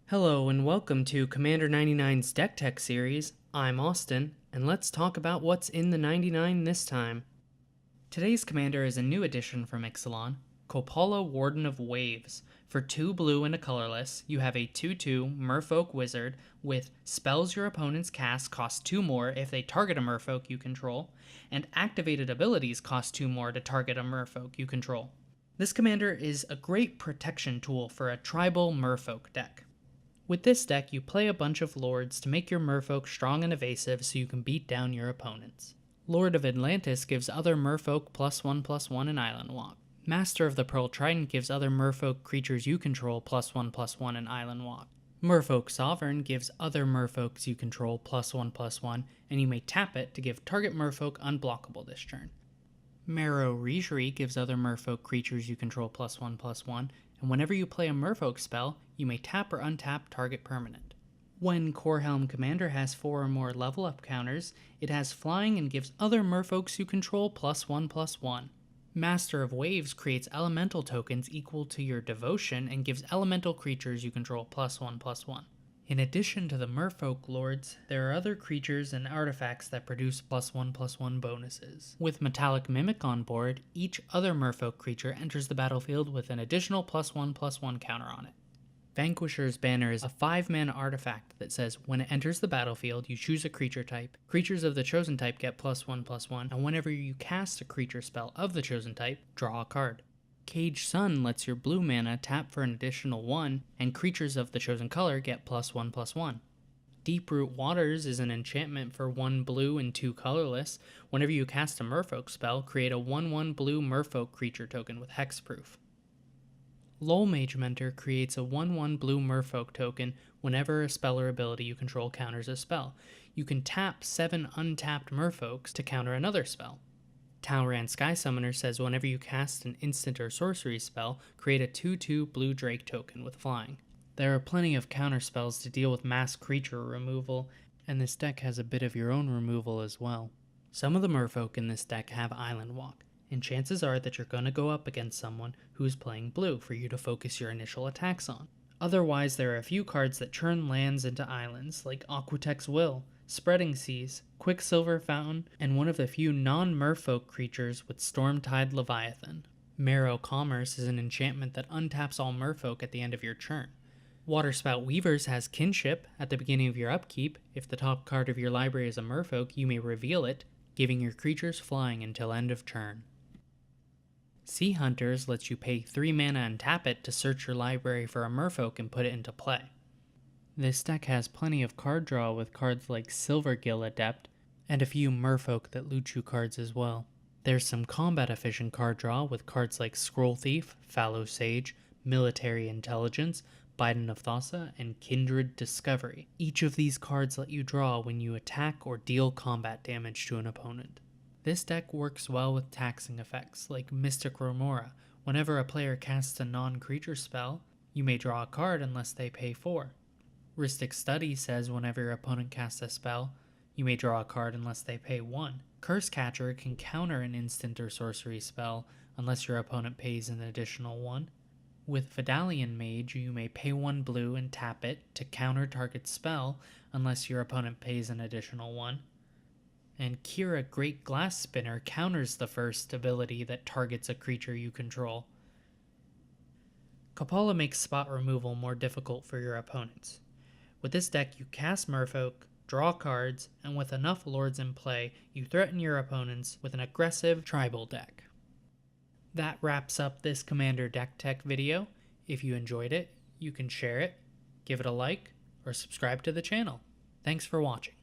Hello and welcome to Commander 99's Deck Tech series. I'm Austin, and let's talk about what's in the 99 this time. Today's commander is a new addition from Ixalan, Kopala, Warden of Waves. For 2 blue and a colorless, you have a 2/2 Merfolk wizard with spells your opponents cast cost 2 more if they target a Merfolk you control, and activated abilities cost 2 more to target a Merfolk you control. This commander is a great protection tool for a tribal Merfolk deck. With this deck, you play a bunch of lords to make your merfolk strong and evasive so you can beat down your opponents. Lord of Atlantis gives other merfolk +1/+1 and Island Walk. Master of the Pearl Trident gives other merfolk creatures you control +1/+1 and Island Walk. Merfolk Sovereign gives other merfolks you control +1/+1, and you may tap it to give target merfolk unblockable this turn. Marrow Regery gives other merfolk creatures you control +1/+1, and whenever you play a merfolk spell, you may tap or untap target permanent. When Corehelm Commander has 4 or more level up counters, it has flying and gives other merfolks you control +1/+1. Master of Waves creates elemental tokens equal to your devotion and gives elemental creatures you control +1/+1. In addition to the Merfolk Lords, there are other creatures and artifacts that produce +1/+1 bonuses. With Metallic Mimic on board, each other Merfolk creature enters the battlefield with an additional +1/+1 counter on it. Vanquisher's Banner is a 5-mana artifact that says when it enters the battlefield, you choose a creature type. Creatures of the chosen type get +1/+1, and whenever you cast a creature spell of the chosen type, draw a card. Cage Sun lets your blue mana tap for an additional 1, and creatures of the chosen color get +1/+1. Deeproot Waters is an enchantment for 1 blue and 2 colorless. Whenever you cast a Merfolk spell, create a 1/1 blue Merfolk creature token with hexproof. Lol Mage Mentor creates a 1/1 blue Merfolk token whenever a spell or ability you control counters a spell. You can tap 7 untapped Merfolks to counter another spell. Talran Sky Summoner says whenever you cast an instant or sorcery spell, create a 2/2 blue Drake token with flying. There are plenty of counter spells to deal with mass creature removal, and this deck has a bit of your own removal as well. Some of the merfolk in this deck have Island Walk, and chances are that you're going to go up against someone who's playing blue for you to focus your initial attacks on. Otherwise, there are a few cards that turn lands into islands, like Aquatek's Will, Spreading Seas, Quicksilver Fountain, and one of the few non-merfolk creatures with Stormtide Leviathan. Marrow Commerce is an enchantment that untaps all merfolk at the end of your turn. Waterspout Weavers has Kinship. At the beginning of your upkeep, if the top card of your library is a merfolk, you may reveal it, giving your creatures flying until end of turn. Sea Hunters lets you pay 3 mana and tap it to search your library for a merfolk and put it into play. This deck has plenty of card draw with cards like Silvergill Adept, and a few merfolk that loot you cards as well. There's some combat efficient card draw with cards like Scroll Thief, Fallow Sage, Military Intelligence, Biden of Thassa, and Kindred Discovery. Each of these cards let you draw when you attack or deal combat damage to an opponent. This deck works well with taxing effects like Mystic Remora. Whenever a player casts a non-creature spell, you may draw a card unless they pay 4. Rhystic Study says whenever your opponent casts a spell, you may draw a card unless they pay 1. Curse Catcher can counter an instant or sorcery spell unless your opponent pays an additional 1. With Vidalian Mage, you may pay 1 blue and tap it to counter target spell unless your opponent pays an additional 1. And Kira Great Glass Spinner counters the first ability that targets a creature you control. Kopala makes spot removal more difficult for your opponents. With this deck, you cast Merfolk, draw cards, and with enough lords in play, you threaten your opponents with an aggressive tribal deck. That wraps up this Commander Deck Tech video. If you enjoyed it, you can share it, give it a like, or subscribe to the channel. Thanks for watching.